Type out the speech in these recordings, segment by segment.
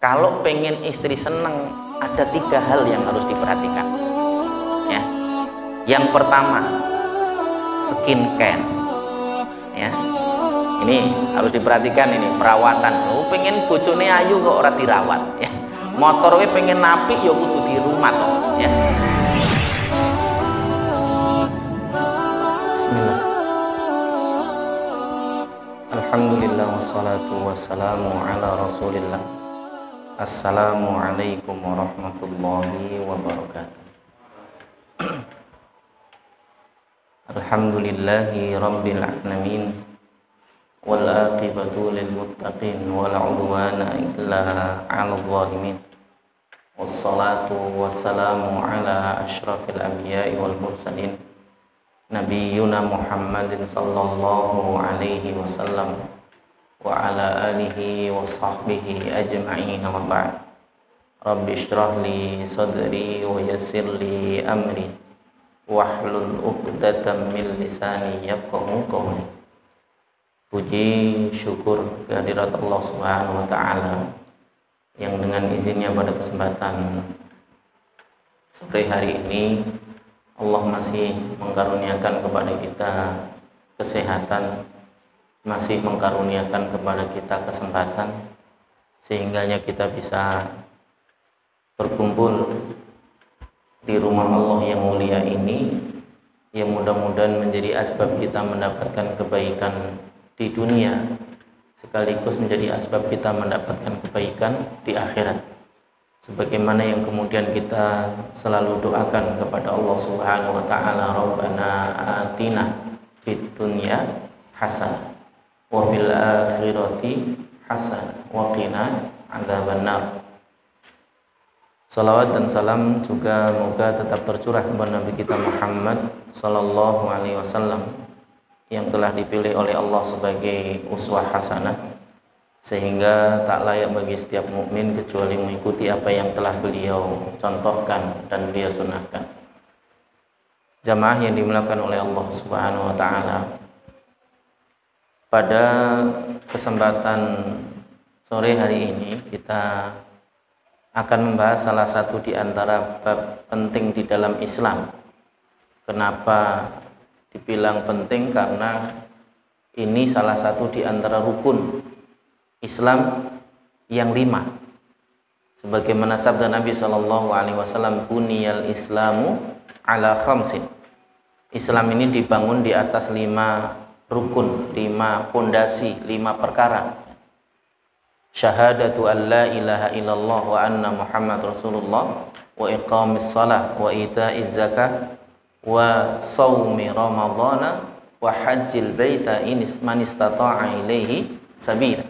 Kalau pengen istri seneng, ada 3 hal yang harus diperhatikan. Ya. Yang pertama, skincare. Ya. Ini harus diperhatikan, ini perawatan. Pengen bojone ayu kok ora dirawat. Ya. Motor we pengen apik ya kudu di rumah toh. Ya. Bismillah. Alhamdulillah wassalatu wassalamu ala Rasulillah. Assalamualaikum warahmatullahi wabarakatuh. Alhamdulillahi rabbil alamin wal aqibatu lil muttaqin wal udwana illa 'alal zalimin. Wassalatu wassalamu ala asyrafil anbiya'i wal mursalin nabiyyuna Muhammadin sallallahu alaihi wasallam wa ala alihi wa sahbihi ajma'in, wa ba'd. Rabbi shrah li sadri wa yassir li amri wahlul 'uqdatam min lisani yafqahu qawli. Puji syukur kehadirat Allah Subhanahu wa taala yang dengan izinnya pada kesempatan sore hari ini Allah masih mengkaruniakan kepada kita kesehatan, masih mengkaruniakan kepada kita kesempatan sehingganya kita bisa berkumpul di rumah Allah yang mulia ini, yang mudah-mudahan menjadi asbab kita mendapatkan kebaikan di dunia sekaligus menjadi asbab kita mendapatkan kebaikan di akhirat, sebagaimana yang kemudian kita selalu doakan kepada Allah Subhanahu wa taala, Rabbana atina fid dunya hasanah wa fil akhirati hasanah wa qina adzabannar. Salawat dan salam juga moga tetap tercurah kepada Nabi kita Muhammad sallallahu alaihi wasallam yang telah dipilih oleh Allah sebagai uswah hasanah, sehingga tak layak bagi setiap mukmin kecuali mengikuti apa yang telah beliau contohkan dan beliau sunnahkan. Jamaah yang dimuliakan oleh Allah Subhanahu wa taala, pada kesempatan sore hari ini kita akan membahas salah satu di antara bab penting di dalam Islam. Kenapa dibilang penting? Karena ini salah satu di antara rukun Islam yang 5. Sebagaimana sabda Nabi sallallahu alaihi wasallam, buniyal Islamu ala khamsin. Islam ini dibangun di atas 5 rukun, 5 pondasi, 5 perkara. Syahadatu an la ilaha illallah wa anna Muhammad Rasulullah, wa iqamis salah wa ita'iz zakah wa shaumi ramadhana wa hajjil baita man istata'a ilaihi sabila,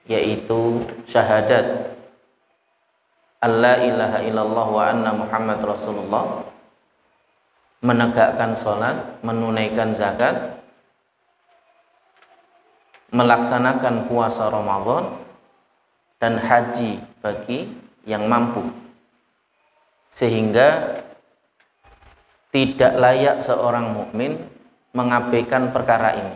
yaitu syahadat an la ilaha illallah wa anna Muhammad Rasulullah, menegakkan salat, menunaikan zakat, melaksanakan puasa Ramadan, dan haji bagi yang mampu. Sehingga tidak layak seorang mukmin mengabaikan perkara ini.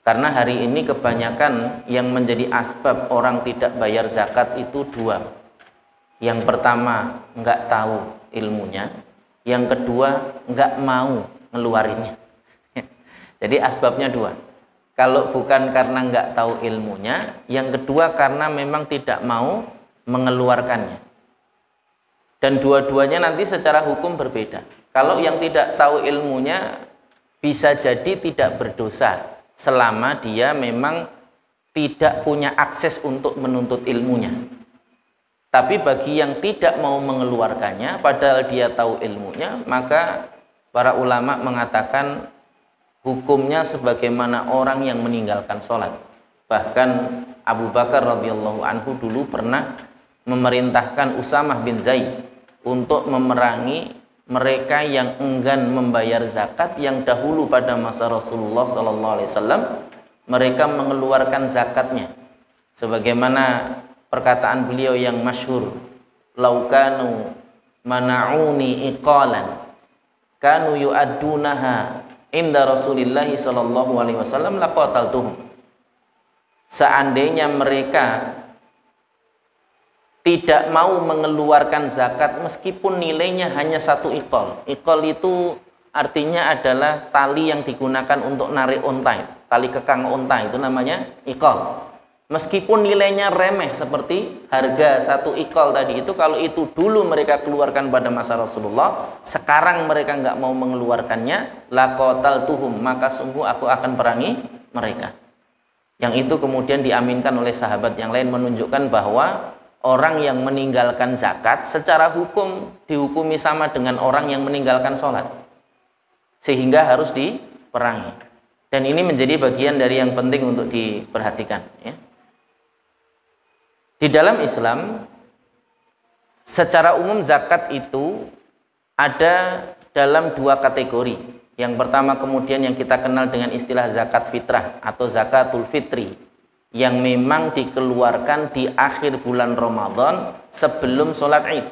Karena hari ini kebanyakan yang menjadi asbab orang tidak bayar zakat itu 2. Yang pertama, enggak tahu ilmunya. Yang kedua, enggak mau ngeluarinnya. Jadi asbabnya 2. Kalau bukan karena nggak tahu ilmunya, yang kedua karena memang tidak mau mengeluarkannya. Dan dua-duanya nanti secara hukum berbeda. Kalau yang tidak tahu ilmunya bisa jadi tidak berdosa selama dia memang tidak punya akses untuk menuntut ilmunya. Tapi bagi yang tidak mau mengeluarkannya padahal dia tahu ilmunya, maka para ulama mengatakan hukumnya sebagaimana orang yang meninggalkan sholat. Bahkan Abu Bakar radhiyallahu anhu dulu pernah memerintahkan Usamah bin Zaid untuk memerangi mereka yang enggan membayar zakat, yang dahulu pada masa Rasulullah sallallahu alaihi wasallam mereka mengeluarkan zakatnya. Sebagaimana perkataan beliau yang masyhur, laukanu mana'uni iqalan kanu yu'addunaha inda Rasulillah sallallahu alaihi wasallam laqataltuhum. Seandainya mereka tidak mau mengeluarkan zakat meskipun nilainya hanya 1 iqal. Iqal itu artinya adalah tali yang digunakan untuk narik onta, tali kekang onta, itu namanya iqal. Meskipun nilainya remeh seperti harga 1 iqal tadi itu, kalau itu dulu mereka keluarkan pada masa Rasulullah, sekarang mereka nggak mau mengeluarkannya, laqataltuhum, maka sungguh aku akan perangi mereka. Yang itu kemudian diaminkan oleh sahabat yang lain, menunjukkan bahwa orang yang meninggalkan zakat secara hukum dihukumi sama dengan orang yang meninggalkan sholat, sehingga harus diperangi. Dan ini menjadi bagian dari yang penting untuk diperhatikan, ya. Di dalam Islam secara umum zakat itu ada dalam 2 kategori. Yang pertama kemudian yang kita kenal dengan istilah zakat fitrah atau zakatul fitri, yang memang dikeluarkan di akhir bulan Ramadan sebelum sholat Id,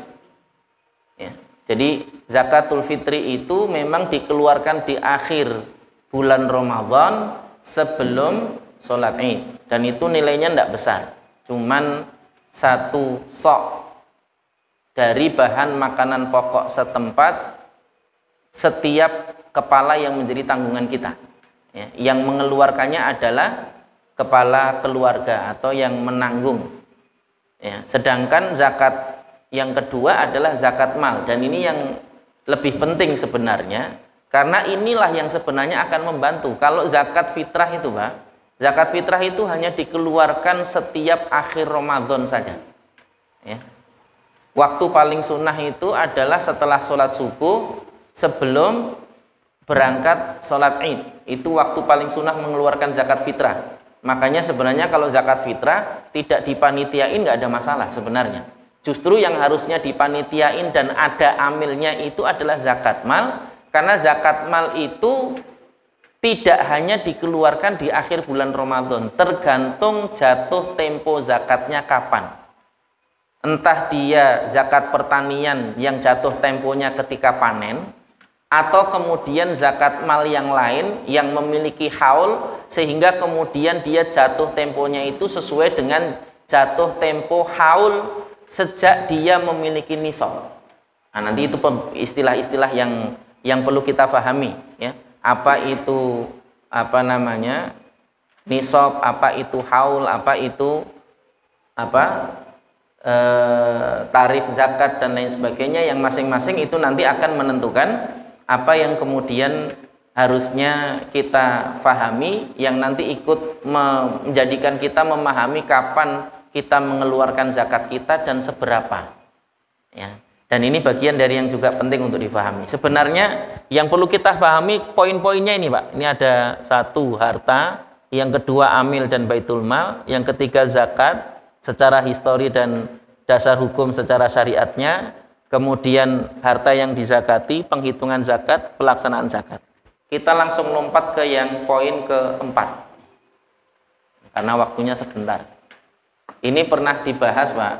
ya. Jadi zakatul fitri itu memang dikeluarkan di akhir bulan Ramadan sebelum sholat Id, dan itu nilainya tidak besar, cuman 1 sok dari bahan makanan pokok setempat setiap kepala yang menjadi tanggungan kita, ya. Yang mengeluarkannya adalah kepala keluarga atau yang menanggung, ya. Sedangkan zakat yang kedua adalah zakat mal, dan ini yang lebih penting sebenarnya, karena inilah yang sebenarnya akan membantu. Kalau zakat fitrah itu, Pak, zakat fitrah itu hanya dikeluarkan setiap akhir Ramadan saja, ya. Waktu paling sunnah itu adalah setelah sholat subuh sebelum berangkat sholat Id, itu waktu paling sunnah mengeluarkan zakat fitrah. Makanya sebenarnya kalau zakat fitrah tidak dipanitiain nggak ada masalah sebenarnya. Justru yang harusnya dipanitiain dan ada amilnya itu adalah zakat mal, karena zakat mal itu tidak hanya dikeluarkan di akhir bulan Ramadan, tergantung jatuh tempo zakatnya kapan. Entah dia zakat pertanian yang jatuh temponya ketika panen, atau kemudian zakat mal yang lain yang memiliki haul, sehingga kemudian dia jatuh temponya itu sesuai dengan jatuh tempo haul sejak dia memiliki nisab. Nah, nanti itu istilah-istilah yang perlu kita pahami, ya. Apa itu nisab, apa itu haul, apa itu tarif zakat dan lain sebagainya, yang masing-masing itu nanti akan menentukan apa yang kemudian harusnya kita pahami, yang nanti ikut menjadikan kita memahami kapan kita mengeluarkan zakat kita dan seberapa, ya. Dan ini bagian dari yang juga penting untuk difahami. Sebenarnya yang perlu kita pahami poin-poinnya ini, Pak. Ini ada 1 harta, yang kedua amil dan baitul mal, yang ketiga zakat secara histori dan dasar hukum secara syariatnya, kemudian harta yang dizakati, penghitungan zakat, pelaksanaan zakat. Kita langsung lompat ke yang poin keempat, karena waktunya sebentar. Ini pernah dibahas, Pak,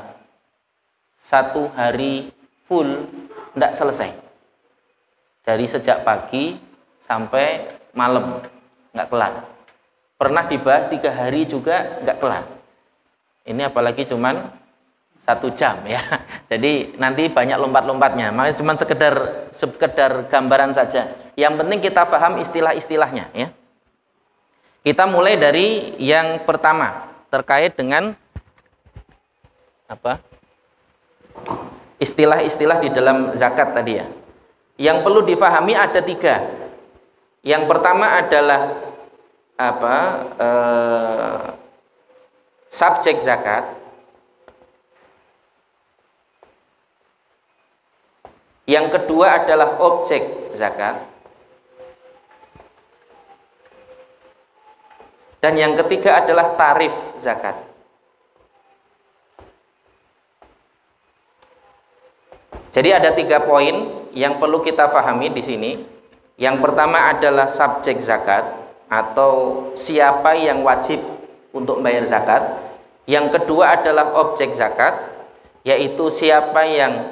1 hari full tidak selesai, dari sejak pagi sampai malam nggak kelar. Pernah dibahas 3 hari juga nggak kelar. Ini apalagi cuman 1 jam, ya. Jadi nanti banyak lompat-lompatnya. Makanya cuma sekedar gambaran saja. Yang penting kita paham istilah-istilahnya, ya. Kita mulai dari yang pertama terkait dengan istilah-istilah di dalam zakat tadi, ya. Yang perlu difahami ada 3. Yang pertama adalah subjek zakat. Yang kedua adalah objek zakat. Dan yang ketiga adalah tarif zakat. Jadi ada 3 poin yang perlu kita pahami di sini. Yang pertama adalah subjek zakat atau siapa yang wajib untuk membayar zakat. Yang kedua adalah objek zakat, yaitu siapa yang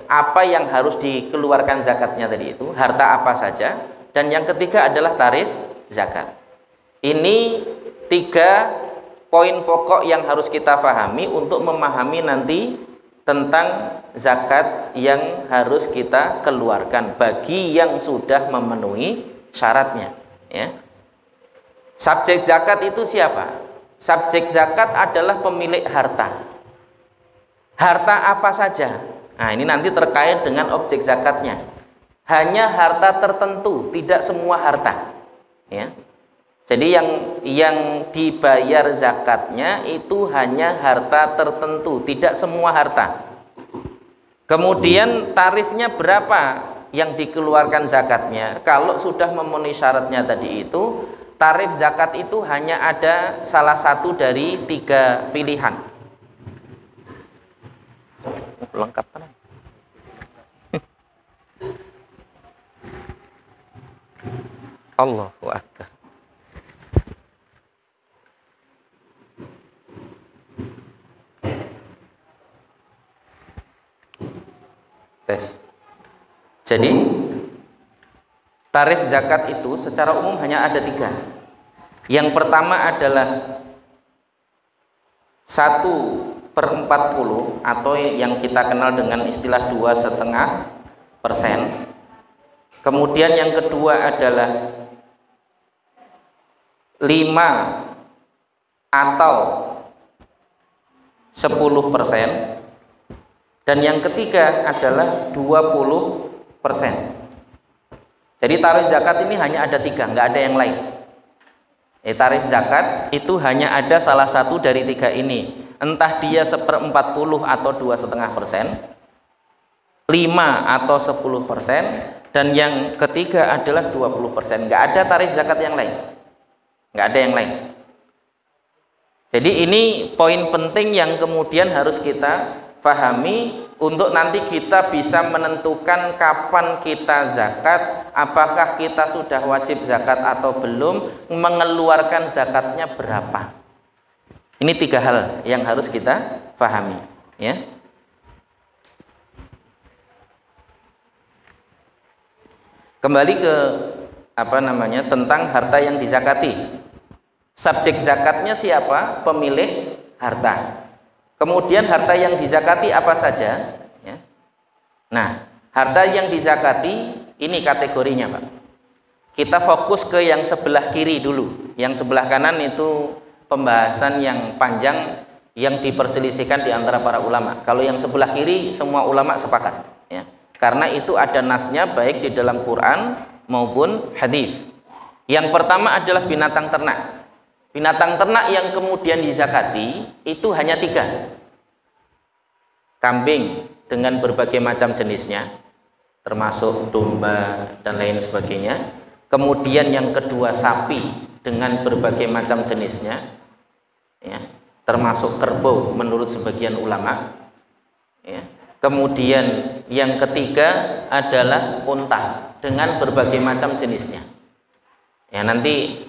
apa yang harus dikeluarkan zakatnya tadi itu, harta apa saja. Dan yang ketiga adalah tarif zakat. Ini 3 poin pokok yang harus kita pahami untuk memahami nanti tentang zakat yang harus kita keluarkan bagi yang sudah memenuhi syaratnya, ya. Subjek zakat itu siapa? Subjek zakat adalah pemilik harta. Harta apa saja? Nah, ini nanti terkait dengan objek zakatnya. Hanya harta tertentu, tidak semua harta, ya. Jadi yang dibayar zakatnya itu hanya harta tertentu, tidak semua harta. Kemudian tarifnya berapa yang dikeluarkan zakatnya? Kalau sudah memenuhi syaratnya tadi itu, tarif zakat itu hanya ada salah satu dari 3 pilihan. Lengkap kan? Allahu Akbar. Tes. Jadi tarif zakat itu secara umum hanya ada 3. Yang pertama adalah 1/40 atau yang kita kenal dengan istilah 2,5%. Kemudian yang kedua adalah 5 atau 10%. Dan yang ketiga adalah 20%. Jadi tarif zakat ini hanya ada 3, nggak ada yang lain. Tarif zakat itu hanya ada salah satu dari 3 ini. Entah dia 1/40 atau 2,5%, 5 atau 10%, dan yang ketiga adalah 20%. Nggak ada tarif zakat yang lain. Nggak ada yang lain. Jadi ini poin penting yang kemudian harus kita pahami untuk nanti kita bisa menentukan kapan kita zakat, apakah kita sudah wajib zakat atau belum, mengeluarkan zakatnya berapa. Ini 3 hal yang harus kita pahami, ya. Kembali ke tentang harta yang dizakati. Subjek zakatnya siapa? Pemilik harta. Kemudian harta yang dizakati apa saja? Ya. Nah, harta yang dizakati ini kategorinya, Pak. Kita fokus ke yang sebelah kiri dulu. Yang sebelah kanan itu pembahasan yang panjang yang diperselisihkan di antara para ulama. Kalau yang sebelah kiri semua ulama sepakat, ya. Karena itu ada nasnya baik di dalam Quran maupun hadis. Yang pertama adalah binatang ternak. Binatang ternak yang kemudian dizakati itu hanya 3. Kambing dengan berbagai macam jenisnya, termasuk domba dan lain sebagainya. Kemudian yang kedua sapi dengan berbagai macam jenisnya, ya, termasuk kerbau menurut sebagian ulama, ya. Kemudian yang ketiga adalah unta dengan berbagai macam jenisnya. Ya, nanti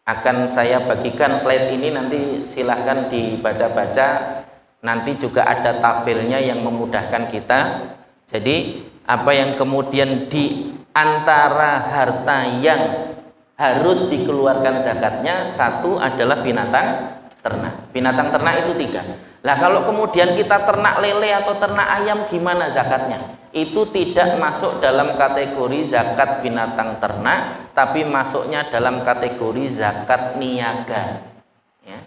akan saya bagikan slide ini, nanti silahkan dibaca-baca. Nanti juga ada tabelnya yang memudahkan kita. Jadi apa yang kemudian di antara harta yang harus dikeluarkan zakatnya, satu adalah binatang ternak. Binatang ternak itu 3. Lah kalau kemudian kita ternak lele atau ternak ayam, gimana zakatnya? Itu tidak masuk dalam kategori zakat binatang ternak, tapi masuknya dalam kategori zakat niaga, ya.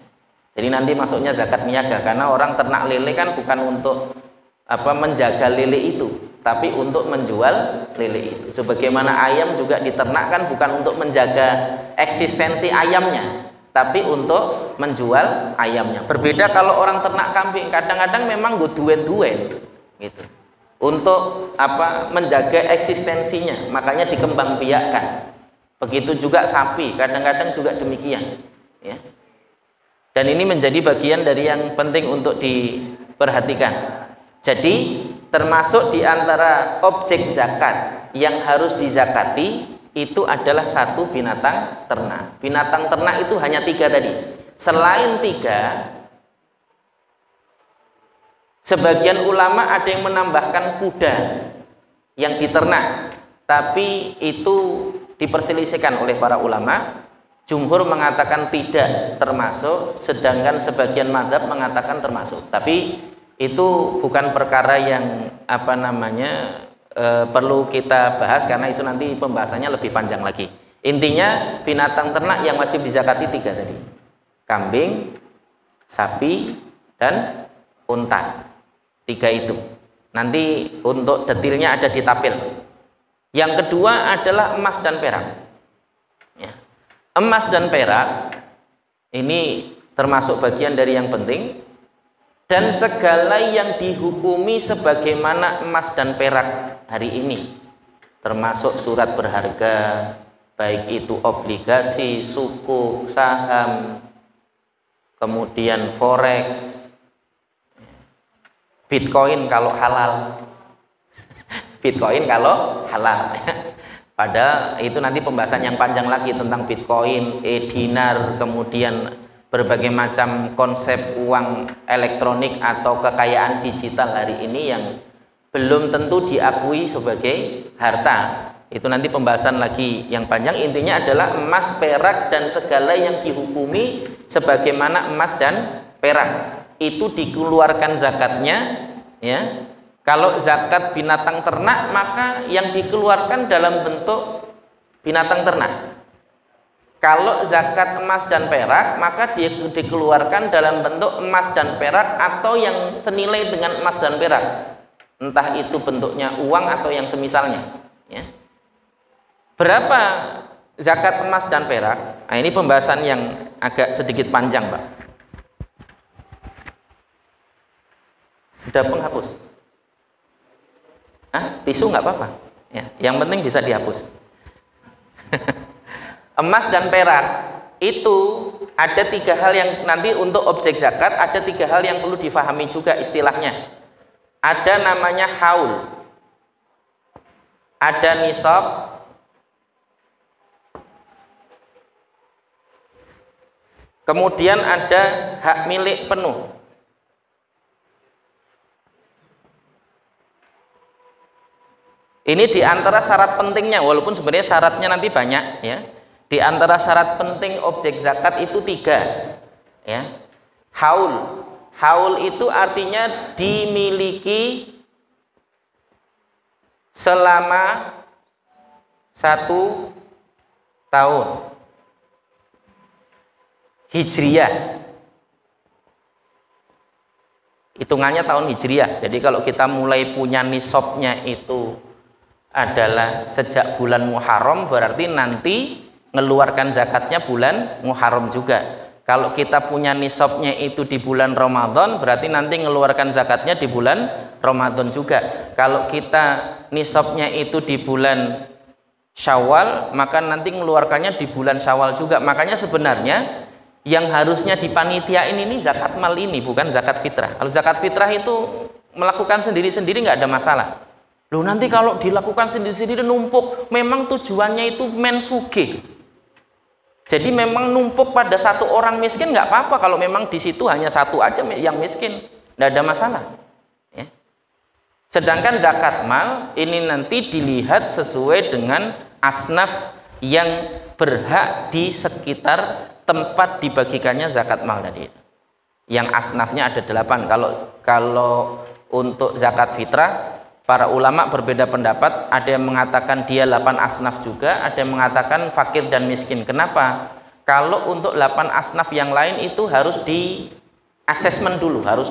Jadi nanti masuknya zakat niaga, karena orang ternak lele kan bukan untuk menjaga lele itu, tapi untuk menjual lele itu. Sebagaimana ayam juga diternak bukan untuk menjaga eksistensi ayamnya, tapi untuk menjual ayamnya. Berbeda kalau orang ternak kambing, kadang-kadang memang duet-duet gitu, untuk menjaga eksistensinya, makanya dikembangbiakkan. Begitu juga sapi, kadang-kadang juga demikian, ya. Dan ini menjadi bagian dari yang penting untuk diperhatikan. Jadi termasuk di antara objek zakat yang harus dizakati itu adalah 1 binatang ternak. Binatang ternak itu hanya 3 tadi. Selain 3, sebagian ulama ada yang menambahkan kuda yang diternak, tapi itu diperselisihkan oleh para ulama. Jumhur mengatakan tidak termasuk, sedangkan sebagian mazhab mengatakan termasuk. Tapi itu bukan perkara yang perlu kita bahas karena itu nanti pembahasannya lebih panjang lagi. Intinya binatang ternak yang wajib dizakati 3 tadi. Kambing, sapi, dan unta. 3 itu. Nanti untuk detailnya ada di tabel. Yang kedua adalah emas dan perak. Ya. Emas dan perak ini termasuk bagian dari yang penting. Dan segala yang dihukumi sebagaimana emas dan perak hari ini, termasuk surat berharga, baik itu obligasi, sukuk, saham, kemudian forex, bitcoin kalau halal, bitcoin kalau halal. Padahal itu nanti pembahasan yang panjang lagi tentang bitcoin, e-dinar, kemudian berbagai macam konsep uang elektronik atau kekayaan digital hari ini yang belum tentu diakui sebagai harta. Itu nanti pembahasan lagi yang panjang. Intinya adalah emas, perak, dan segala yang dihukumi sebagaimana emas dan perak itu dikeluarkan zakatnya, ya. Kalau zakat binatang ternak, maka yang dikeluarkan dalam bentuk binatang ternak. Kalau zakat emas dan perak, maka dia dikeluarkan dalam bentuk emas dan perak atau yang senilai dengan emas dan perak. Entah itu bentuknya uang atau yang semisalnya. Ya. Berapa zakat emas dan perak? Nah, ini pembahasan yang agak sedikit panjang, Pak. Sudah penghapus? Tisu nggak apa-apa. Ya, yang penting bisa dihapus. Emas dan perak itu ada 3 hal yang nanti untuk objek zakat, ada 3 hal yang perlu difahami juga istilahnya. Ada namanya haul, ada nisab, kemudian ada hak milik penuh. Ini diantara syarat pentingnya, walaupun sebenarnya syaratnya nanti banyak, ya. Di antara syarat penting objek zakat itu 3, ya. Haul itu artinya dimiliki selama 1 tahun hijriyah. Hitungannya tahun hijriyah. Jadi kalau kita mulai punya nisabnya itu adalah sejak bulan Muharram, berarti nanti mengeluarkan zakatnya bulan Muharram juga. Kalau kita punya nisabnya itu di bulan Ramadan, berarti nanti mengeluarkan zakatnya di bulan Ramadan juga. Kalau kita nisabnya itu di bulan Syawal, maka nanti mengeluarkannya di bulan Syawal juga. Makanya sebenarnya yang harusnya dipanitiain ini zakat mal ini, bukan zakat fitrah. Kalau zakat fitrah itu melakukan sendiri-sendiri nggak ada masalah. Loh, nanti kalau dilakukan sendiri-sendiri numpuk, memang tujuannya itu mensugih. Jadi memang numpuk pada satu orang miskin nggak apa-apa kalau memang di situ hanya satu aja yang miskin, nggak ada masalah. Ya. Sedangkan zakat mal ini nanti dilihat sesuai dengan asnaf yang berhak di sekitar tempat dibagikannya zakat mal tadi. Yang asnafnya ada 8. Kalau untuk zakat fitrah, para ulama berbeda pendapat, ada yang mengatakan dia 8 asnaf juga, ada yang mengatakan fakir dan miskin. Kenapa? Kalau untuk 8 asnaf yang lain itu harus di assessment dulu, harus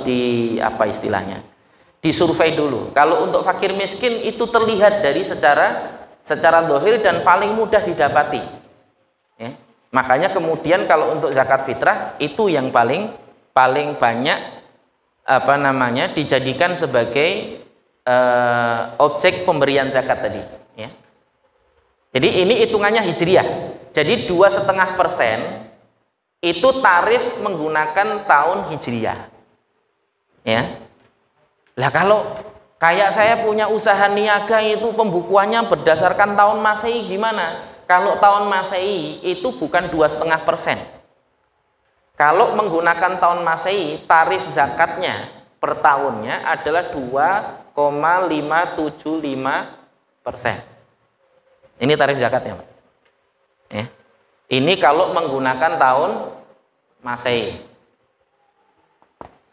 disurvei dulu. Kalau untuk fakir miskin itu terlihat dari secara zahir dan paling mudah didapati. Ya. Makanya kemudian kalau untuk zakat fitrah itu yang paling banyak dijadikan sebagai objek pemberian zakat tadi, ya. Jadi ini hitungannya hijriyah. Jadi 2,5% itu tarif menggunakan tahun hijriyah, ya. Lah kalau kayak saya punya usaha niaga itu pembukuannya berdasarkan tahun Masehi gimana? Kalau tahun Masehi itu bukan 2,5%. Kalau menggunakan tahun Masehi, tarif zakatnya per tahunnya adalah 2,575%. Ini tarif zakatnya, Pak. Ya. Ini kalau menggunakan tahun Masehi.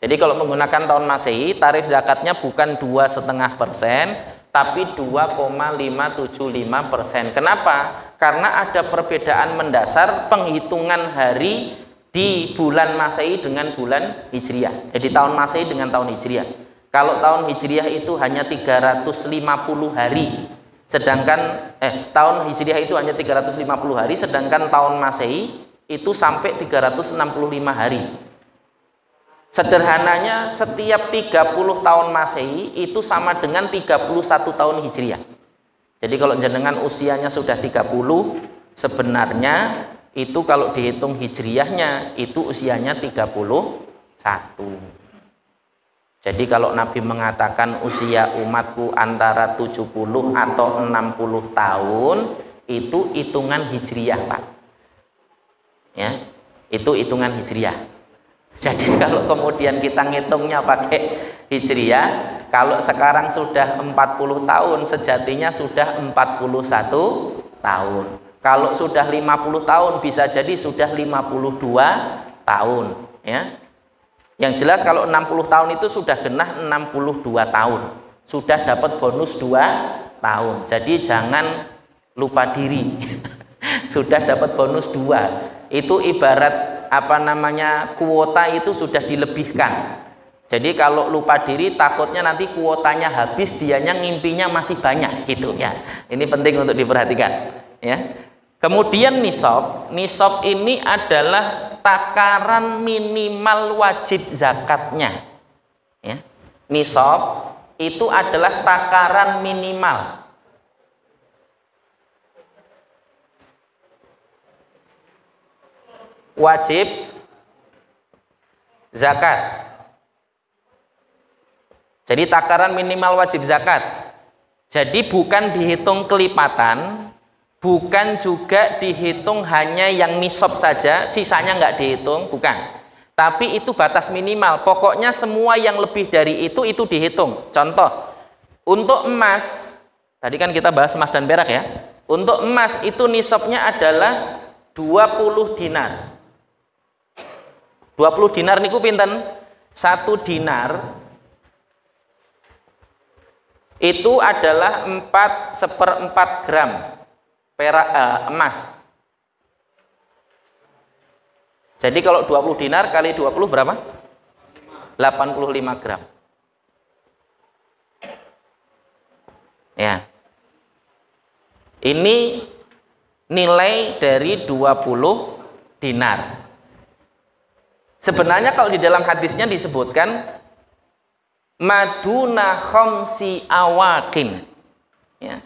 Jadi kalau menggunakan tahun Masehi, tarif zakatnya bukan 2,5%, tapi 2,575%. Kenapa? Karena ada perbedaan mendasar penghitungan hari di bulan Masehi dengan bulan Hijriah. Jadi tahun Masehi dengan tahun Hijriah. Kalau tahun Hijriah itu hanya 350 hari, sedangkan tahun Hijriah itu hanya 350 hari, sedangkan tahun Masehi itu sampai 365 hari. Sederhananya setiap 30 tahun Masehi itu sama dengan 31 tahun Hijriah. Jadi kalau jenengan usianya sudah 30, sebenarnya itu kalau dihitung Hijriahnya itu usianya 31. Jadi kalau Nabi mengatakan usia umatku antara 70 atau 60 tahun, itu hitungan Hijriah, Pak. Ya, itu hitungan Hijriah. Jadi kalau kemudian kita ngitungnya pakai Hijriah, kalau sekarang sudah 40 tahun, sejatinya sudah 41 tahun. Kalau sudah 50 tahun, bisa jadi sudah 52 tahun. Ya. Yang jelas kalau 60 tahun itu sudah genah 62 tahun. Sudah dapat bonus 2 tahun. Jadi jangan lupa diri. Sudah dapat bonus 2. Itu ibarat kuota itu sudah dilebihkan. Jadi kalau lupa diri takutnya nanti kuotanya habis, dianya ngimpinya masih banyak gitu ya. Ini penting untuk diperhatikan ya. Kemudian nisab ini adalah takaran minimal wajib zakatnya ya. Nisab itu adalah takaran minimal wajib zakat. Jadi takaran minimal wajib zakat. Jadi bukan dihitung kelipatan, bukan juga dihitung hanya yang nisab saja, sisanya nggak dihitung, bukan. Tapi itu batas minimal. Pokoknya semua yang lebih dari itu dihitung. Contoh, untuk emas, tadi kan kita bahas emas dan perak ya. Untuk emas itu nisabnya adalah 20 dinar. 20 dinar niku pinten? 1 dinar itu adalah 4/4 gram perak emas. Jadi kalau 20 dinar kali 20 berapa? 85 gram. Ya. Ini nilai dari 20 dinar. Sebenarnya kalau di dalam hadisnya disebutkan maduna khamsi awakin ya.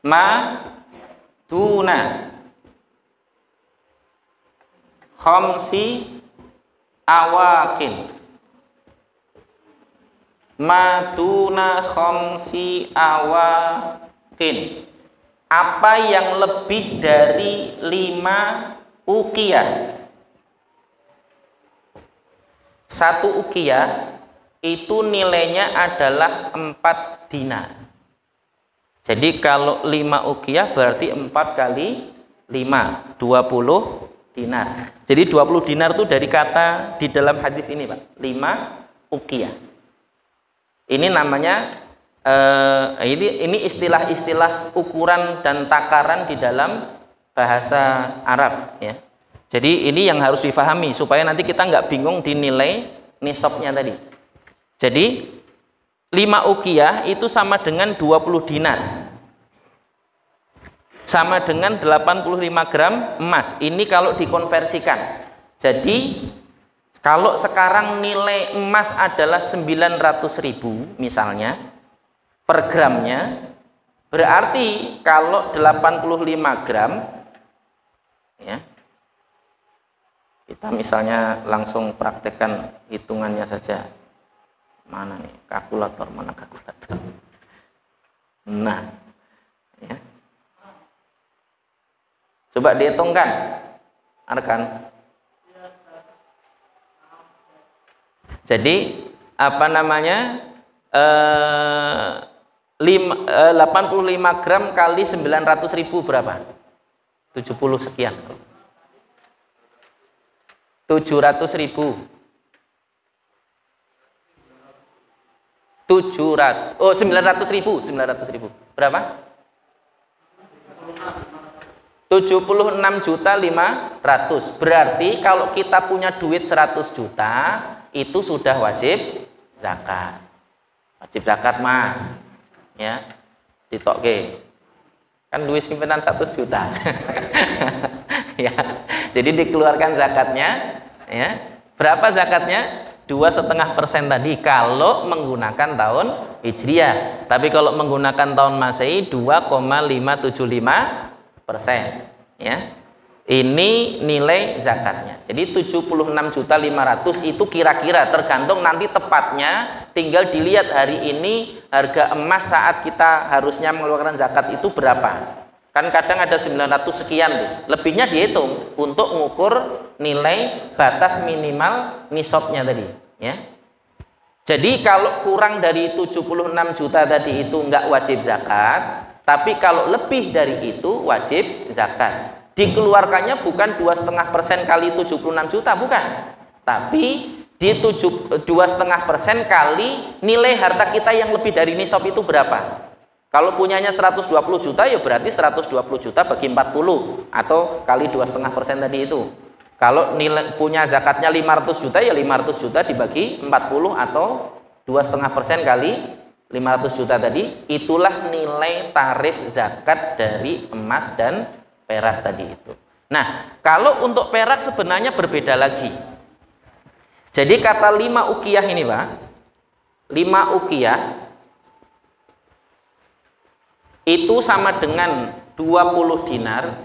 Maduna khamsi awakin. Maduna khamsi awakin. Apa yang lebih dari 5 uqiyah. 1 uqiyah itu nilainya adalah 4 dinar. Jadi kalau 5 uqiyah berarti 4 kali 5, 20 dinar. Jadi 20 dinar itu dari kata di dalam hadis ini, Pak, 5 uqiyah. Ini namanya ini istilah-istilah ukuran dan takaran di dalam bahasa Arab ya. Jadi ini yang harus difahami supaya nanti kita nggak bingung dinilai nisabnya tadi. Jadi 5 uqiyah itu sama dengan 20 dinar. Sama dengan 85 gram emas. Ini kalau dikonversikan. Jadi kalau sekarang nilai emas adalah 900.000 misalnya per gramnya, berarti kalau 85 gram ya, kita misalnya langsung praktekkan hitungannya saja. Mana nih kalkulator, mana kalkulator? Nah, ya. Coba dihitungkan, Arkan. Jadi apa namanya? 85 gram kali 900.000 berapa? 70 sekian. 700.000 900.000. Berapa? 76.500.000. Berarti kalau kita punya duit 100 juta itu sudah wajib zakat. Wajib zakat, Mas. Ya. Ditokke. Kan duit simpanan 100 juta. Ya. Jadi dikeluarkan zakatnya, ya. Berapa zakatnya? 2,5% tadi kalau menggunakan tahun Hijriah. Tapi kalau menggunakan tahun Masehi 2,575%, ya. Ini nilai zakatnya. Jadi 76.500.000 itu kira-kira, tergantung nanti tepatnya, tinggal dilihat hari ini harga emas saat kita harusnya mengeluarkan zakat itu berapa. Kan kadang ada 900 sekian tuh. Lebihnya dihitung untuk mengukur nilai batas minimal nisabnya tadi, ya. Jadi kalau kurang dari 76 juta tadi itu enggak wajib zakat, tapi kalau lebih dari itu wajib zakat. Dikeluarkannya bukan 2,5% kali 76 juta, bukan. Tapi di 2,5% kali nilai harta kita yang lebih dari nisab itu berapa. Kalau punyanya 120 juta ya berarti 120 juta bagi 40 atau kali 2,5% tadi itu. Kalau nilai punya zakatnya 500 juta ya 500 juta dibagi 40 atau 2,5% kali 500 juta tadi, itulah nilai tarif zakat dari emas dan perak tadi itu. Nah, kalau untuk perak sebenarnya berbeda lagi. Jadi kata 5 ukiyah ini, Pak, 5 ukiyah itu sama dengan 20 dinar,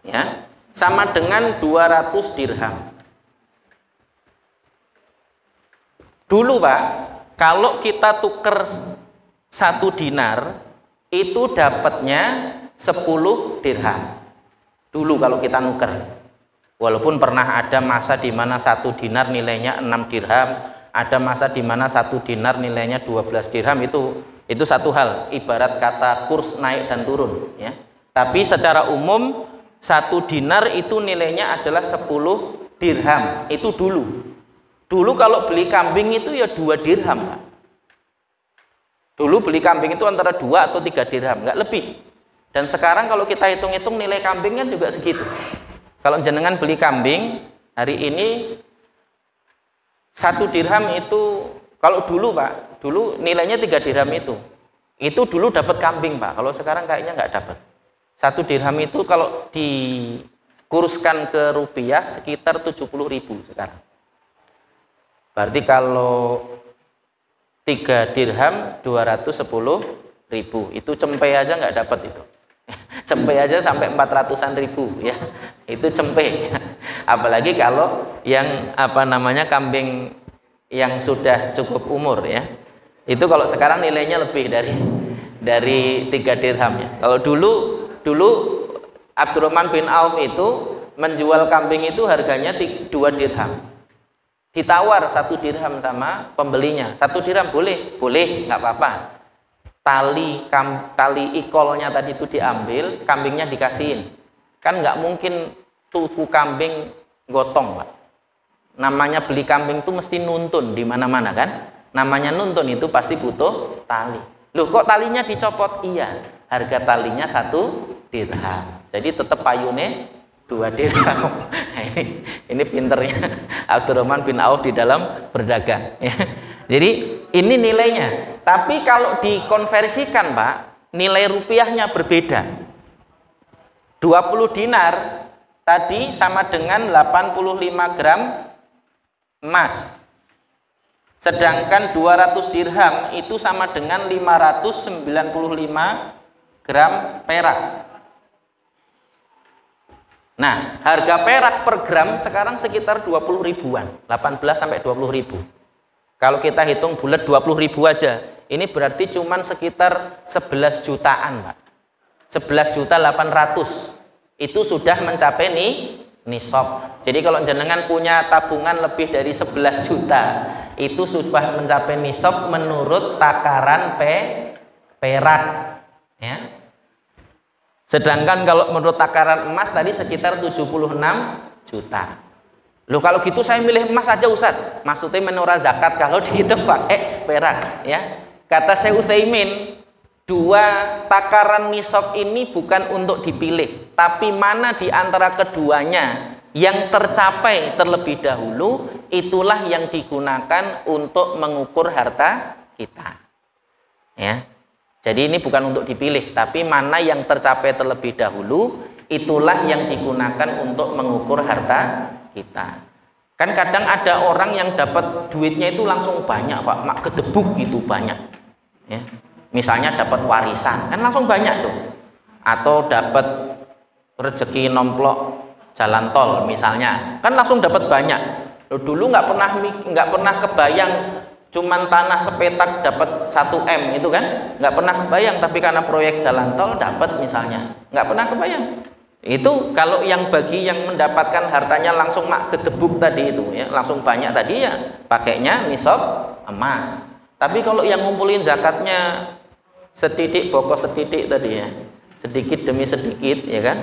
ya, sama dengan 200 dirham. Dulu, Pak, kalau kita tuker 1 dinar itu dapatnya 10 dirham. Dulu kalau kita nuker. Walaupun pernah ada masa di mana 1 dinar nilainya 6 dirham, ada masa di mana 1 dinar nilainya 12 dirham, itu satu hal, ibarat kata kurs naik dan turun, ya. Tapi secara umum 1 dinar itu nilainya adalah 10 dirham. Itu dulu. Dulu kalau beli kambing itu ya 2 dirham, Pak. Dulu beli kambing itu antara 2 atau 3 dirham, nggak lebih. Dan sekarang kalau kita hitung-hitung nilai kambing kan juga segitu. Kalau jenengan beli kambing hari ini 1 dirham itu, kalau dulu, Pak, dulu nilainya 3 dirham itu dulu dapat kambing, Pak. Kalau sekarang kayaknya nggak dapat. 1 dirham itu kalau dikuruskan ke rupiah sekitar 70.000 sekarang. Berarti kalau 3 dirham 210.000, itu cempe aja nggak dapat itu. Cempe aja sampai 400-an ribu, ya. Itu cempe. Apalagi kalau yang kambing yang sudah cukup umur, ya. Itu kalau sekarang nilainya lebih dari 3 dirham, ya. Kalau dulu Abdurrahman bin Auf itu menjual kambing itu harganya 2 dirham. Ditawar 1 dirham sama pembelinya. 1 dirham boleh, nggak apa-apa. Tali ikolnya tadi itu diambil, kambingnya dikasihin. Kan nggak mungkin tuku kambing gotong, Pak. Namanya beli kambing itu mesti nuntun di mana-mana, kan? Namanya nuntun itu pasti butuh tali. Loh, kok talinya dicopot? Iya, harga talinya 1 dirham. Jadi tetap payune 2 dirham. Nah, ini pinternya Abdurrahman bin Auf di dalam berdagang, ya. Jadi ini nilainya. Tapi kalau dikonversikan, Pak, nilai rupiahnya berbeda. 20 dinar tadi sama dengan 85 gram emas. Sedangkan 200 dirham itu sama dengan 595 gram perak. Nah, harga perak per gram sekarang sekitar 20 ribuan, 18 sampai 20 ribu. Kalau kita hitung bulat 20 ribu aja, ini berarti cuman sekitar 11 jutaan, Pak. 11.800.000 itu sudah mencapai nisab. Jadi kalau jenengan punya tabungan lebih dari 11 juta, itu sudah mencapai nisab menurut takaran perak, ya. Sedangkan kalau menurut takaran emas tadi sekitar 76 juta. Loh kalau gitu saya milih emas aja Ustaz. Maksudnya menora zakat kalau dihitung pakai perak ya. Kata Syekh Utsaimin, dua takaran nisab ini bukan untuk dipilih, tapi mana di antara keduanya yang tercapai terlebih dahulu, itulah yang digunakan untuk mengukur harta kita. Ya. Jadi ini bukan untuk dipilih, tapi mana yang tercapai terlebih dahulu, itulah yang digunakan untuk mengukur harta kita. Kan kadang ada orang yang dapat duitnya itu langsung banyak Pak, mak gedebuk gitu banyak. Ya. Misalnya dapat warisan, kan langsung banyak tuh. Atau dapat rezeki nomplok jalan tol misalnya, kan langsung dapat banyak. Loh, dulu nggak pernah kebayang cuman tanah sepetak dapat 1 M itu kan, nggak pernah kebayang, tapi karena proyek jalan tol dapat misalnya, nggak pernah kebayang. Itu kalau yang bagi yang mendapatkan hartanya langsung mak gedebuk tadi itu ya, langsung banyak tadi ya, pakainya nisab emas. Tapi kalau yang ngumpulin zakatnya setitik bokos setitik tadi ya, sedikit demi sedikit ya kan,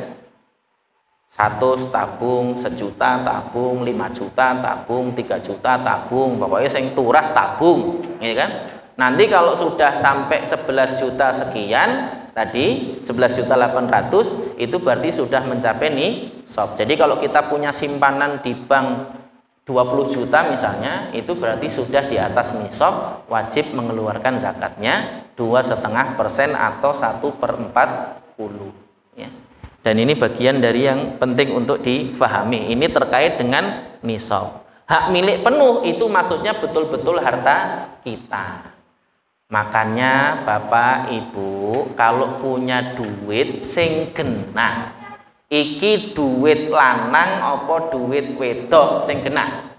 100 tabung, 1 juta tabung, 5 juta tabung, 3 juta tabung, pokoknya yang turah tabung ya kan. Nanti kalau sudah sampai 11 juta sekian tadi, 11.800.000, itu berarti sudah mencapai nisab. Jadi kalau kita punya simpanan di bank 20 juta misalnya, itu berarti sudah di atas nisab, wajib mengeluarkan zakatnya 2,5% atau 1/40 ya. Dan ini bagian dari yang penting untuk difahami. Ini terkait dengan nisab. Hak milik penuh itu maksudnya betul-betul harta kita. Makanya Bapak Ibu kalau punya duit sing genah, iki duit lanang apa duit wedok sing genah?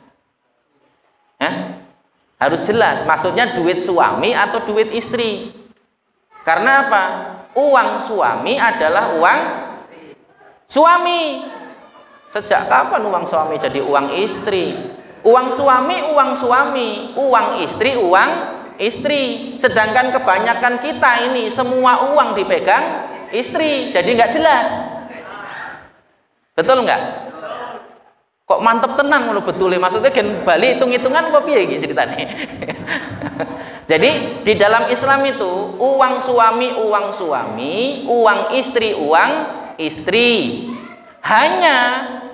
Harus jelas, maksudnya duit suami atau duit istri. Karena apa? Uang suami adalah uang suami. Sejak kapan uang suami jadi uang istri? Uang suami uang suami, uang istri uang istri. Sedangkan kebanyakan kita ini semua uang dipegang istri, jadi nggak jelas. Betul nggak? Kok mantep tenang kalau betul, maksudnya gen balik hitung-hitungan apa piye iki ceritane. Jadi di dalam Islam itu uang suami, uang istri, uang istri. Hanya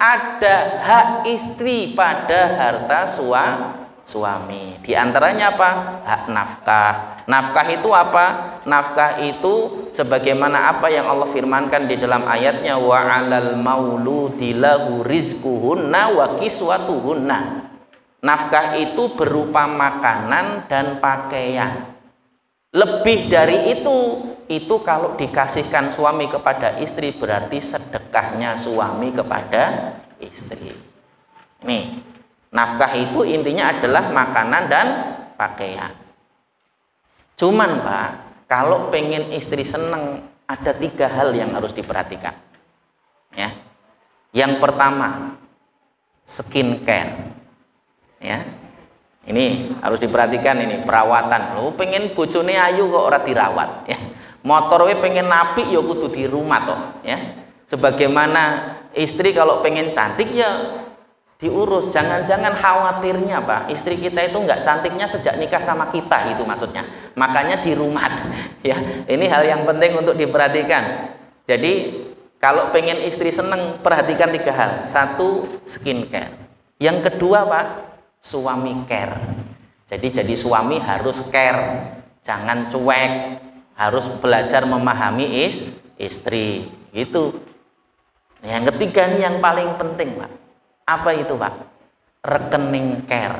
ada hak istri pada harta suami. Di antaranya apa? Hak nafkah. Nafkah itu apa? Nafkah itu sebagaimana apa yang Allah firmankan di dalam ayatnya, wa 'alal mauludi lahu rizquhunna wa kiswatuhunna. Nafkah itu berupa makanan dan pakaian. Lebih dari itu kalau dikasihkan suami kepada istri berarti sedekahnya suami kepada istri. Nih, nafkah itu intinya adalah makanan dan pakaian. Cuman Pak, kalau pengen istri seneng, ada 3 hal yang harus diperhatikan. Ya. Yang pertama, skincare. Ya. Ini harus diperhatikan, ini perawatan. Lu pengen bojone ayu kok ora dirawat, ya. Motor we pengen apik ya kudu di rumah toh, ya. Sebagaimana istri kalau pengen cantik ya diurus. Jangan-jangan khawatirnya Pak, istri kita itu nggak cantiknya sejak nikah sama kita, itu maksudnya. Makanya di rumah ya. Ini hal yang penting untuk diperhatikan. Jadi kalau pengen istri seneng, perhatikan 3 hal. 1, skincare. Yang kedua Pak, suami care. Jadi suami harus care, jangan cuek, harus belajar memahami istri. Itu. Yang ketiga nih yang paling penting Pak. Apa itu Pak? Rekening care.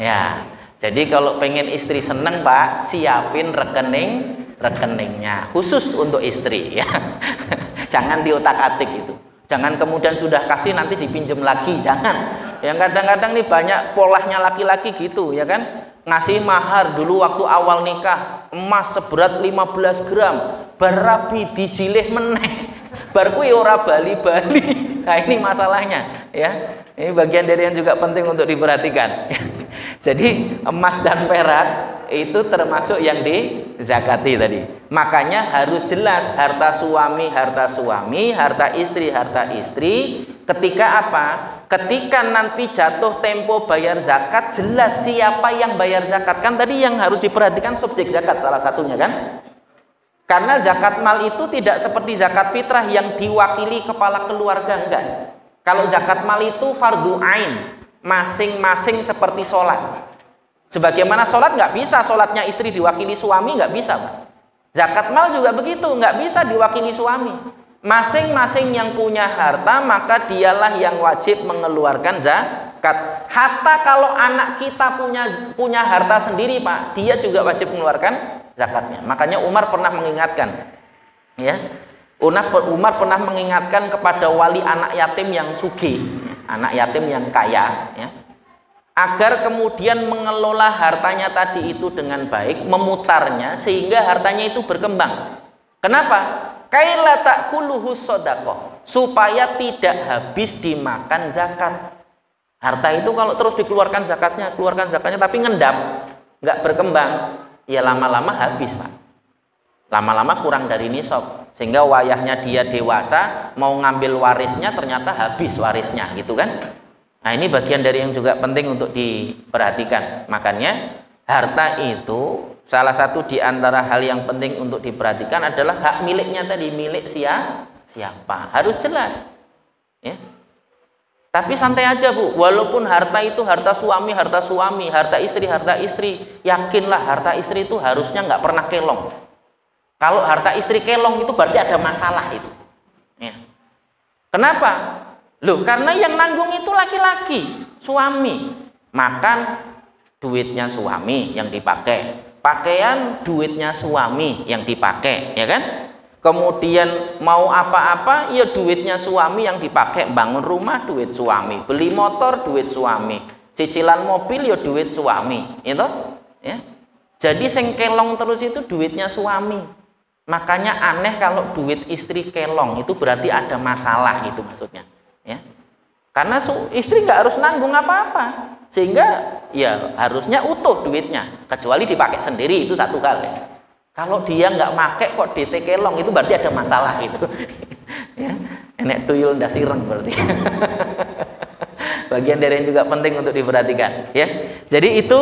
Ya, jadi kalau pengen istri seneng Pak, siapin rekeningnya khusus untuk istri ya. Jangan diotak-atik itu. Jangan kemudian sudah kasih nanti dipinjam lagi, jangan. Yang kadang-kadang nih banyak polahnya laki-laki gitu ya kan. Ngasih mahar dulu waktu awal nikah, emas seberat 15 gram, berapi dijilih meneh. Bar kuwi ora bali-bali. Nah, ini masalahnya ya. Ini bagian dari yang juga penting untuk diperhatikan. Jadi emas dan perak itu termasuk yang dizakati tadi. Makanya harus jelas harta suami, harta istri Ketika apa? Ketika nanti jatuh tempo bayar zakat, jelas siapa yang bayar zakat. Kan tadi yang harus diperhatikan subjek zakat salah satunya kan? Karena zakat mal itu tidak seperti zakat fitrah yang diwakili kepala keluarga, enggak. Kalau zakat mal itu fardu ain, masing-masing seperti sholat. Sebagaimana sholat nggak bisa sholatnya istri diwakili suami, nggak bisa, Pak. Zakat mal juga begitu, nggak bisa diwakili suami. Masing-masing yang punya harta maka dialah yang wajib mengeluarkan zakat. Hatta kalau anak kita punya harta sendiri, Pak, dia juga wajib mengeluarkan zakatnya. Makanya Umar pernah mengingatkan, ya, Umar pernah mengingatkan kepada wali anak yatim yang sugih, anak yatim yang kaya, ya, agar kemudian mengelola hartanya tadi itu dengan baik, memutarnya sehingga hartanya itu berkembang. Kenapa? Kaila ta'kuluhu shadaqah, supaya tidak habis dimakan zakat. Harta itu kalau terus dikeluarkan zakatnya, tapi ngendap, nggak berkembang, ya lama-lama habis, Pak. Lama-lama kurang dari nisab, sehingga wayahnya dia dewasa mau ngambil warisnya ternyata habis warisnya, gitu kan? Nah, ini bagian dari yang juga penting untuk diperhatikan. Makanya harta itu salah satu di antara hal yang penting untuk diperhatikan adalah hak miliknya tadi, milik siapa, harus jelas, ya. Tapi santai aja, Bu, walaupun harta itu harta suami, harta istri, yakinlah harta istri itu harusnya nggak pernah kelong. Kalau harta istri kelong itu berarti ada masalah itu, ya. Kenapa? Loh, karena yang nanggung itu laki-laki, suami. Makan duitnya suami yang dipakai, pakaian duitnya suami yang dipakai, ya kan? Kemudian mau apa-apa ya duitnya suami yang dipakai, bangun rumah duit suami, beli motor duit suami, cicilan mobil ya duit suami, itu, ya. Jadi sing kelong terus itu duitnya suami. Makanya aneh kalau duit istri kelong, itu berarti ada masalah, itu maksudnya, ya. Karena istri nggak harus nanggung apa-apa, sehingga ya harusnya utuh duitnya, kecuali dipakai sendiri, itu satu hal, ya. Kalau dia nggak pakai kok DT kelong, itu berarti ada masalah itu. Ya, enek tuyul ndak sireng berarti. Bagian dari yang juga penting untuk diperhatikan, ya. Jadi itu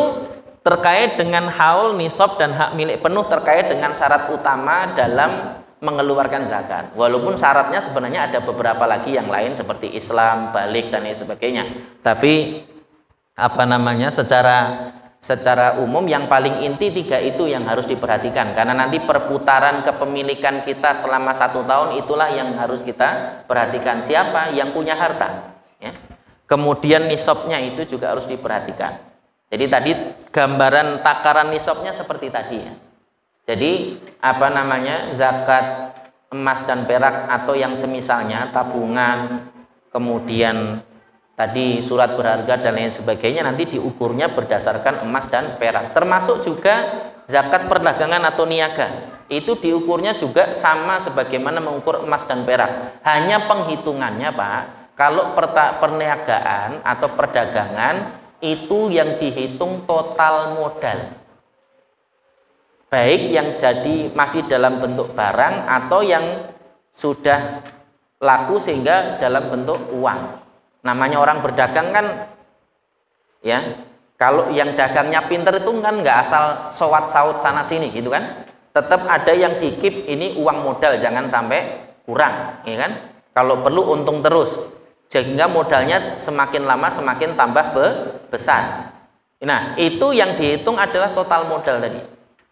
terkait dengan haul, nisab dan hak milik penuh terkait dengan syarat utama dalam mengeluarkan zakat. Walaupun syaratnya sebenarnya ada beberapa lagi yang lain seperti Islam, balik dan lain sebagainya. Tapi secara umum yang paling inti tiga itu yang harus diperhatikan, karena nanti perputaran kepemilikan kita selama 1 tahun itulah yang harus kita perhatikan, siapa yang punya harta, ya. Kemudian nisabnya itu juga harus diperhatikan. Jadi tadi gambaran takaran nisabnya seperti tadi, ya. Jadi zakat emas dan perak atau yang semisalnya, tabungan, kemudian tadi surat berharga dan lain sebagainya, nanti diukurnya berdasarkan emas dan perak. Termasuk juga zakat perdagangan atau niaga, itu diukurnya juga sama sebagaimana mengukur emas dan perak. Hanya penghitungannya, Pak, kalau perniagaan atau perdagangan itu yang dihitung total modal, baik yang jadi masih dalam bentuk barang atau yang sudah laku sehingga dalam bentuk uang. Namanya orang berdagang kan, ya, kalau yang dagangnya pinter itu kan nggak asal sowat saut sana sini gitu kan, tetap ada yang dikip, ini uang modal jangan sampai kurang, ya kan. Kalau perlu untung terus, sehingga modalnya semakin lama semakin tambah besar. Nah, itu yang dihitung adalah total modal tadi.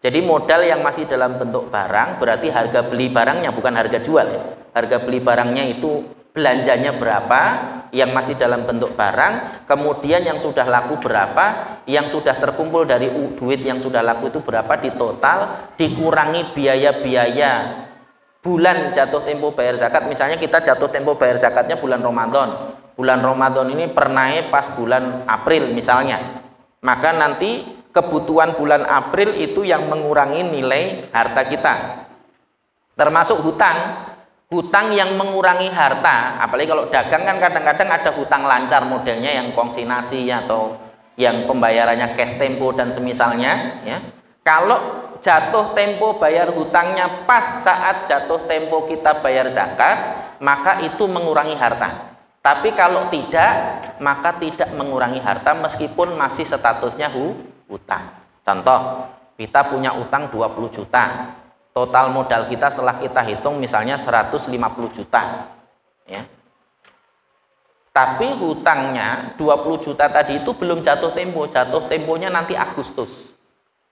Jadi modal yang masih dalam bentuk barang berarti harga beli barangnya, bukan harga jual, ya. Harga beli barangnya itu belanjanya berapa, yang masih dalam bentuk barang, kemudian yang sudah laku berapa, yang sudah terkumpul dari duit yang sudah laku itu berapa, di total dikurangi biaya-biaya bulan jatuh tempo bayar zakat. Misalnya kita jatuh tempo bayar zakatnya bulan Ramadan. Bulan Ramadan ini pernahnya pas bulan April misalnya. Maka nanti kebutuhan bulan April itu yang mengurangi nilai harta kita. Termasuk hutang. Hutang yang mengurangi harta, apalagi kalau dagang kan kadang-kadang ada hutang lancar modelnya yang konsignasi atau yang pembayarannya cash tempo dan semisalnya, ya. Kalau jatuh tempo bayar hutangnya pas saat jatuh tempo kita bayar zakat, maka itu mengurangi harta. Tapi kalau tidak, maka tidak mengurangi harta meskipun masih statusnya hutang. Contoh, kita punya utang 20 juta. Total modal kita setelah kita hitung misalnya 150 juta. Ya. Tapi hutangnya 20 juta tadi itu belum jatuh tempo. Jatuh temponya nanti Agustus.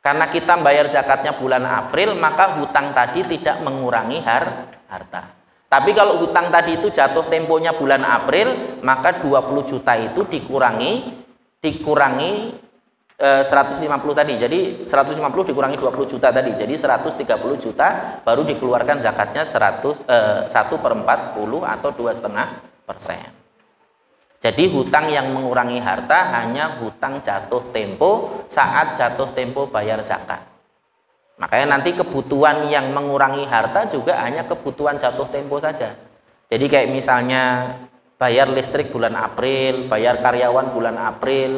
Karena kita bayar zakatnya bulan April, maka hutang tadi tidak mengurangi harta. Tapi kalau hutang tadi itu jatuh temponya bulan April, maka 20 juta itu dikurangi 150 tadi. Jadi 150 dikurangi 20 juta tadi. Jadi 130 juta baru dikeluarkan zakatnya 1/40 atau 2,5%. Jadi hutang yang mengurangi harta hanya hutang jatuh tempo saat jatuh tempo bayar zakat. Makanya nanti kebutuhan yang mengurangi harta juga hanya kebutuhan jatuh tempo saja. Jadi kayak misalnya bayar listrik bulan April, bayar karyawan bulan April,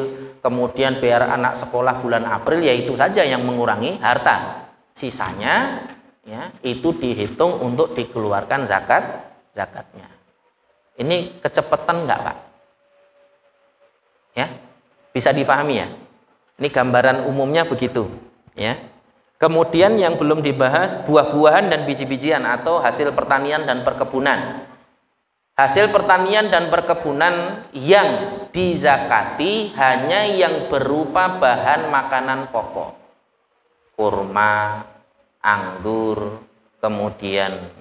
kemudian bayar anak sekolah bulan April, ya itu saja yang mengurangi harta. Sisanya ya itu dihitung untuk dikeluarkan zakatnya. Ini kecepatan enggak, Pak? Ya, bisa dipahami ya. Ini gambaran umumnya begitu, ya. Kemudian yang belum dibahas buah-buahan dan biji-bijian atau hasil pertanian dan perkebunan. Hasil pertanian dan perkebunan yang dizakati hanya yang berupa bahan makanan pokok. Kurma, anggur, kemudian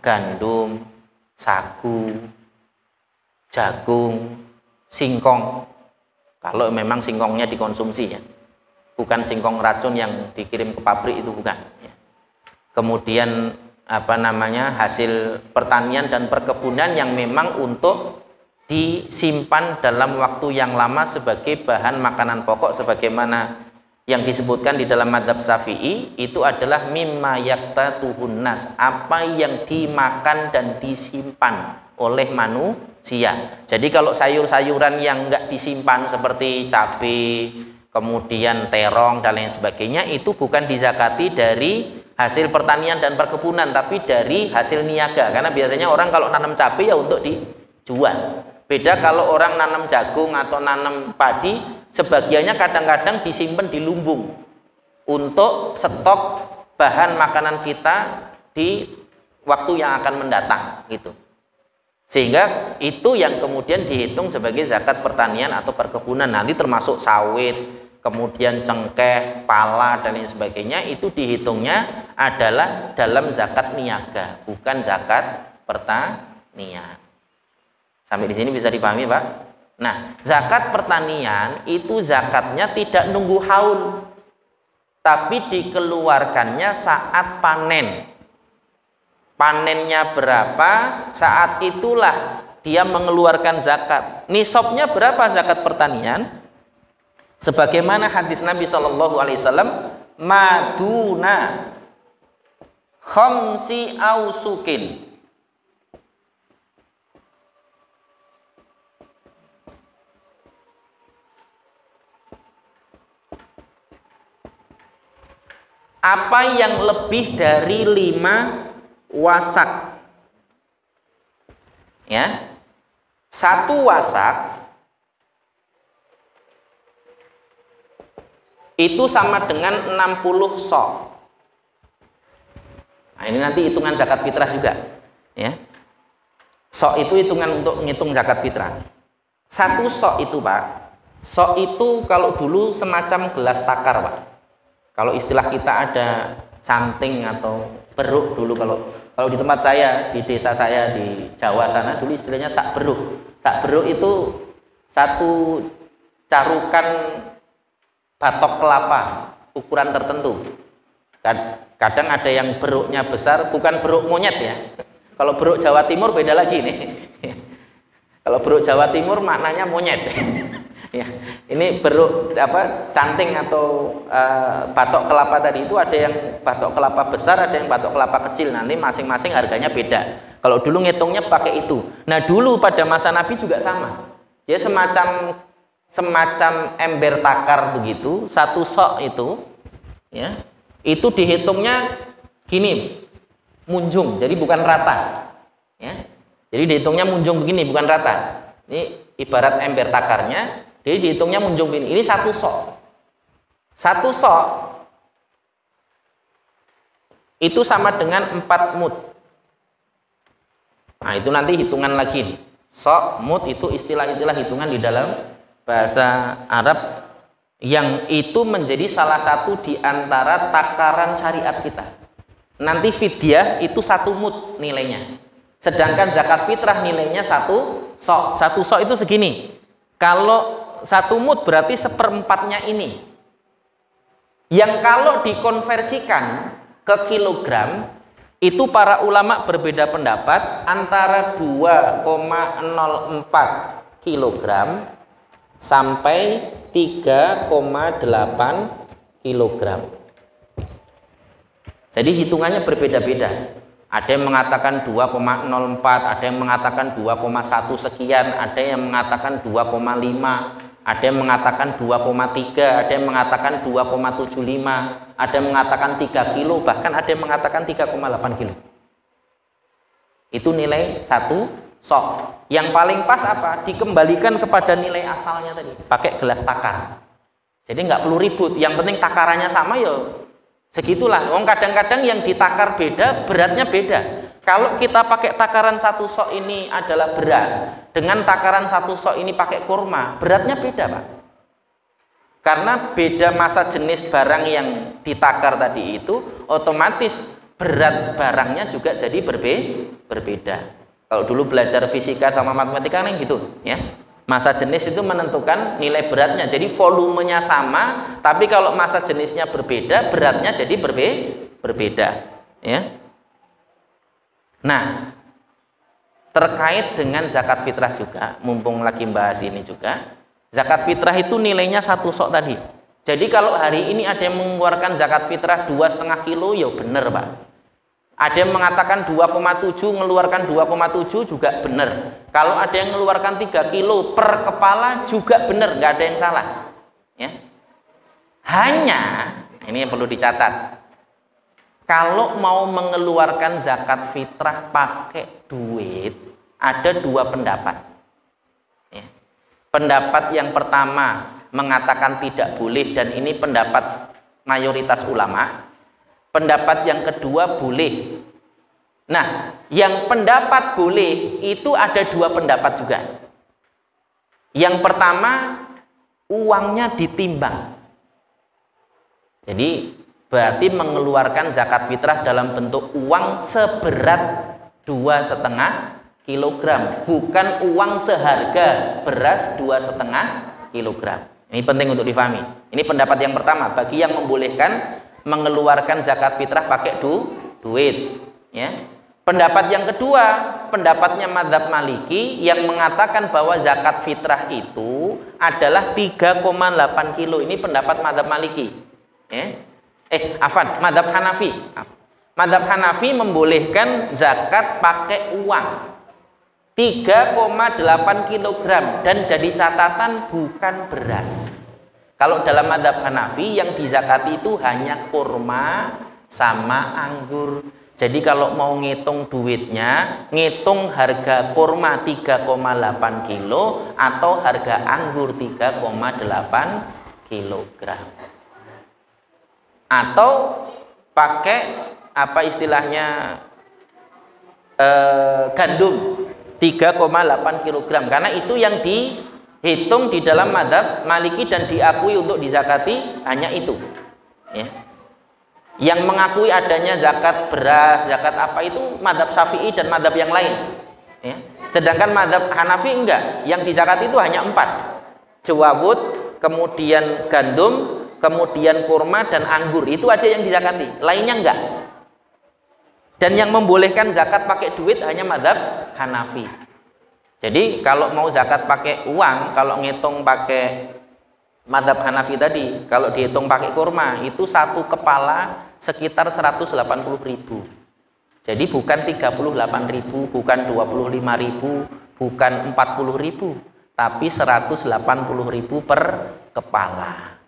gandum, sagu, jagung, singkong, kalau memang singkongnya dikonsumsi ya, bukan singkong racun yang dikirim ke pabrik, itu bukan ya. Kemudian hasil pertanian dan perkebunan yang memang untuk disimpan dalam waktu yang lama sebagai bahan makanan pokok, sebagaimana yang disebutkan di dalam mazhab Syafi'i, itu adalah mimma yaktatuhun nas, apa yang dimakan dan disimpan oleh manusia. Jadi kalau sayur-sayuran yang enggak disimpan seperti cabai, kemudian terong dan lain sebagainya, itu bukan dizakati dari hasil pertanian dan perkebunan, tapi dari hasil niaga. Karena biasanya orang kalau nanam cabai ya untuk dijual. Beda kalau orang nanam jagung atau nanam padi, sebagiannya kadang-kadang disimpan di lumbung untuk stok bahan makanan kita di waktu yang akan mendatang gitu. Sehingga itu yang kemudian dihitung sebagai zakat pertanian atau perkebunan. Nanti termasuk sawit, kemudian cengkeh, pala dan lain sebagainya, itu dihitungnya adalah dalam zakat niaga, bukan zakat pertanian. Sampai di sini bisa dipahami, Pak? Nah, zakat pertanian itu zakatnya tidak nunggu haul, tapi dikeluarkannya saat panen. Panennya berapa, saat itulah dia mengeluarkan zakat. Nisabnya berapa zakat pertanian? Sebagaimana hadis Nabi SAW, maduna khamsi ausukin. Apa yang lebih dari 5 wasak, ya, 1 wasak itu sama dengan 60 sok. Nah, ini nanti hitungan zakat fitrah juga, ya. Sok itu hitungan untuk ngitung zakat fitrah. 1 sok itu, Pak, sok itu kalau dulu semacam gelas takar, Pak. Kalau istilah kita ada canting atau beruk dulu, kalau di tempat saya, di desa saya di Jawa sana, dulu istilahnya sak beruk. Sak beruk itu 1 carukan batok kelapa ukuran tertentu. Kadang ada yang beruknya besar, bukan beruk monyet ya. Kalau beruk Jawa Timur beda lagi nih. Kalau beruk Jawa Timur maknanya monyet. Ya, ini beruk canting atau batok kelapa tadi itu ada yang batok kelapa besar, ada yang batok kelapa kecil. Nanti masing-masing harganya beda. Kalau dulu ngitungnya pakai itu. Nah, dulu pada masa Nabi juga sama. Dia semacam ember takar begitu, 1 sok itu, ya, itu dihitungnya gini, munjung, jadi bukan rata, ya. Jadi dihitungnya munjung begini, bukan rata. Ini ibarat ember takarnya, jadi dihitungnya munjung begini. Ini satu sok. Satu sok itu sama dengan 4 mud. Nah, itu nanti hitungan lagi nih. Sok, mud itu istilah-istilah hitungan di dalam bahasa Arab yang itu menjadi salah satu di antara takaran syariat kita. Nanti fidyah itu 1 mud nilainya. Sedangkan zakat fitrah nilainya 1 sok. 1 sok itu segini. Kalau 1 mud berarti 1/4-nya ini. Yang kalau dikonversikan ke kilogram, itu para ulama berbeda pendapat antara 2,04 kilogram sampai 3,8 kilogram. Jadi hitungannya berbeda-beda. Ada yang mengatakan 2,04, ada yang mengatakan 2,1 sekian, ada yang mengatakan 2,5, ada yang mengatakan 2,3, ada yang mengatakan 2,75, ada yang mengatakan 3 kilo, bahkan ada yang mengatakan 3,8 kilo. Itu nilai 1 sok. Yang paling pas apa? Dikembalikan kepada nilai asalnya tadi, pakai gelas takar. Jadi nggak perlu ribut, yang penting takarannya sama ya segitulah. Kadang-kadang yang ditakar beda, beratnya beda. Kalau kita pakai takaran 1 sok ini adalah beras, dengan takaran 1 sok ini pakai kurma, beratnya beda, Pak. Karena beda masa jenis barang yang ditakar tadi itu, otomatis berat barangnya juga jadi berbeda. Kalau dulu belajar fisika sama matematika kan gitu, ya. Masa jenis itu menentukan nilai beratnya. Jadi volumenya sama, tapi kalau masa jenisnya berbeda, beratnya jadi berbeda, ya. Nah, terkait dengan zakat fitrah juga, mumpung lagi bahas ini juga, zakat fitrah itu nilainya 1 sok tadi. Jadi kalau hari ini ada yang mengeluarkan zakat fitrah 2,5 kilo, ya benar, Pak. Ada yang mengatakan 2,7, mengeluarkan 2,7 juga benar. Kalau ada yang mengeluarkan 3 kilo per kepala juga benar, nggak ada yang salah, ya. Hanya ini yang perlu dicatat, kalau mau mengeluarkan zakat fitrah pakai duit, ada 2 pendapat, ya. Pendapat yang pertama mengatakan tidak boleh, dan ini pendapat mayoritas ulama. Pendapat yang kedua boleh. Nah, yang pendapat boleh itu ada 2 pendapat juga. Yang pertama, uangnya ditimbang. Jadi berarti mengeluarkan zakat fitrah dalam bentuk uang seberat 2,5 kilogram, bukan uang seharga beras 2,5 kilogram. Ini penting untuk difahami. Ini pendapat yang pertama, bagi yang membolehkan mengeluarkan zakat fitrah pakai duit, ya. Pendapat yang kedua, pendapatnya mazhab Maliki yang mengatakan bahwa zakat fitrah itu adalah 3,8 kilo. Ini pendapat mazhab Maliki, ya. Mazhab Hanafi. Mazhab Hanafi membolehkan zakat pakai uang 3,8 kilogram, dan jadi catatan bukan beras. Kalau dalam mazhab Hanafi yang dizakati itu hanya kurma sama anggur. Jadi kalau mau ngitung duitnya, ngitung harga kurma 3,8 kilo atau harga anggur 3,8 kilogram. Atau pakai apa istilahnya gandum 3,8 kilogram, karena itu yang dihitung di dalam mazhab Maliki dan diakui untuk dizakati hanya itu, ya. Yang mengakui adanya zakat beras, zakat apa itu mazhab Syafi'i dan mazhab yang lain, ya. Sedangkan mazhab Hanafi enggak, yang dizakati itu hanya 4, jawabut, kemudian gandum, kemudian kurma dan anggur, itu aja yang dizakati, lainnya enggak. Dan yang membolehkan zakat pakai duit hanya mazhab Hanafi. Jadi kalau mau zakat pakai uang, kalau ngitung pakai mazhab Hanafi tadi, kalau dihitung pakai kurma itu 1 kepala sekitar 180.000. Jadi bukan 38.000, bukan 25.000, bukan 40.000, tapi 180.000 per kepala.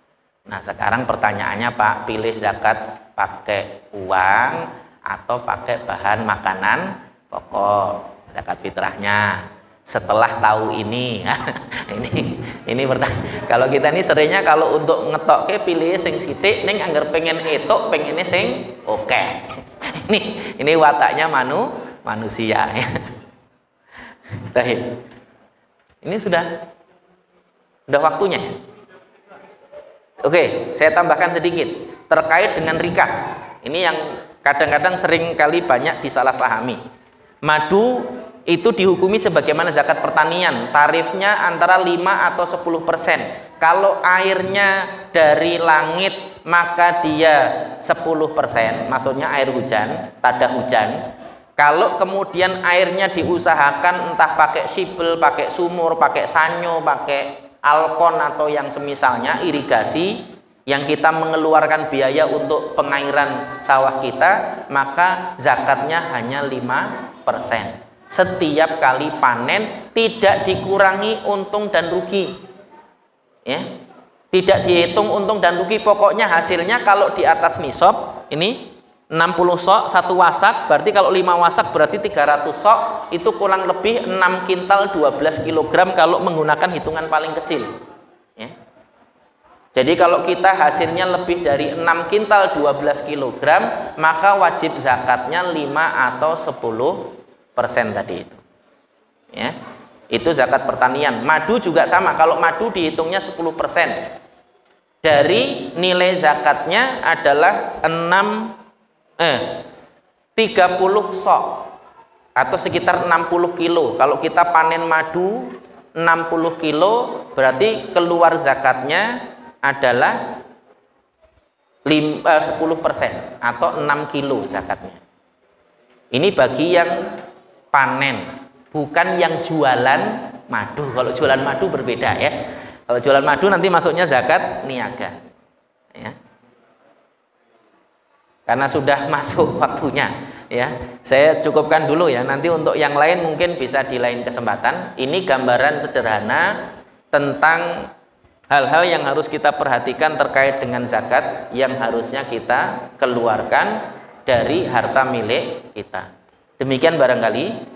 Nah, sekarang pertanyaannya, Pak, pilih zakat pakai uang atau pakai bahan makanan pokok? zakat fitrahnya. Setelah tahu ini, ini kalau kita ini seringnya kalau untuk ngetokke pilih sing sithik ning anggar pengen etok pengennya sing oke. Ini wataknya manusia ya. Baik. Ini sudah waktunya. Oke, saya tambahkan sedikit terkait dengan rikas. Ini yang kadang-kadang sering kali banyak disalahpahami. Madu itu dihukumi sebagaimana zakat pertanian, tarifnya antara 5 atau 10%. Kalau airnya dari langit maka dia 10%, maksudnya air hujan, tada hujan. Kalau kemudian airnya diusahakan entah pakai sipel, pakai sumur, pakai sanyo, pakai alkon atau yang semisalnya irigasi, yang kita mengeluarkan biaya untuk pengairan sawah kita, maka zakatnya hanya 5%. Setiap kali panen tidak dikurangi untung dan rugi ya, tidak dihitung untung dan rugi, pokoknya hasilnya kalau di atas nisab ini 60 sok 1 wasak, berarti kalau 5 wasak berarti 300 sok, itu kurang lebih 6 kintal 12 kg kalau menggunakan hitungan paling kecil ya. Jadi kalau kita hasilnya lebih dari 6 kintal 12 kg maka wajib zakatnya 5 atau 10% tadi itu ya. Itu zakat pertanian. Madu juga sama, kalau madu dihitungnya 10%. Dari nilai zakatnya adalah 30 sok atau sekitar 60 kilo. Kalau kita panen madu 60 kilo berarti keluar zakatnya adalah 10% atau 6 kilo zakatnya. Ini bagi yang panen, bukan yang jualan madu. Kalau jualan madu berbeda ya. Kalau jualan madu nanti masuknya zakat niaga ya. Karena sudah masuk waktunya ya. Saya cukupkan dulu ya. Nanti untuk yang lain mungkin bisa di lain kesempatan. Ini gambaran sederhana tentang hal-hal yang harus kita perhatikan terkait dengan zakat yang harusnya kita keluarkan dari harta milik kita. Demikian barangkali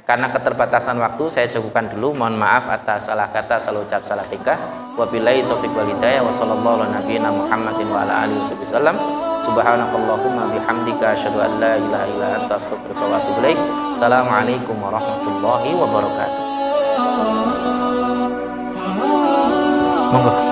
karena keterbatasan waktu saya cukupkan dulu. Mohon maaf atas salah kata, salah ucap, salah tingkah. Wabillahi taufiq wal hidayah. Wassallallahu ala nabiyina Muhammadin wa ala alihi wasallam. Subhanakallahumma bihamdika asyhadu an la ilaha illa anta astaghfiruka wa atubu ilaik. Assalamualaikum warahmatullahi wabarakatuh. Monggo.